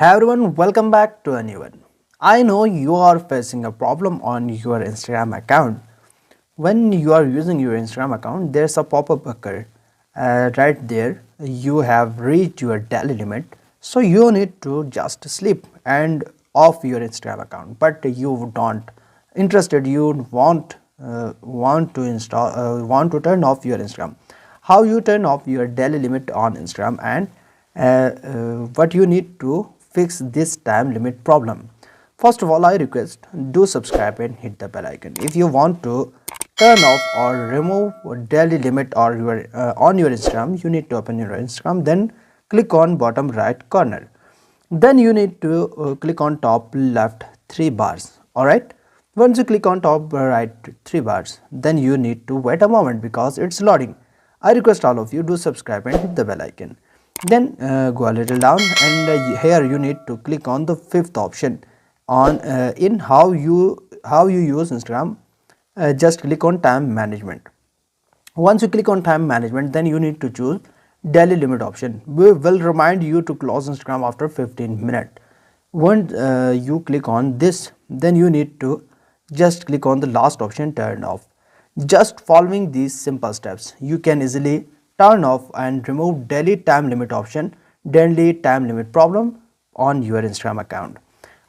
Hey everyone, welcome back to a new one. I know you are facing a problem on your Instagram account. When you are using your Instagram account, there's a pop-up occur. Right there, you have reached your daily limit, so you need to just sleep and off your Instagram account. But you don't interested. You want to turn off your Instagram. How you turn off your daily limit on Instagram and what you need to fix this time limit problem. First of all, I request do subscribe and hit the bell icon. If you want to turn off or remove daily limit or your on your Instagram, you need to open your Instagram, then click on bottom right corner. Then you need to click on top left three bars. Alright. Once you click on top right three bars, then you need to wait a moment because it's loading. I request all of you do subscribe and hit the bell icon. Then go a little down and here you need to click on the fifth option on in how you use Instagram. Just click on time management. Once you click on time management, then you need to choose daily limit option. We will remind you to close Instagram after 15 minutes. Once you click on this, then you need to just click on the last option, turn off. Just following these simple steps, you can easily turn off and remove daily time limit option, daily time limit problem on your Instagram account.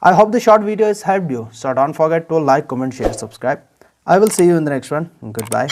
I hope the short video has helped you. So don't forget to like, comment, share, subscribe. I will see you in the next one. Goodbye.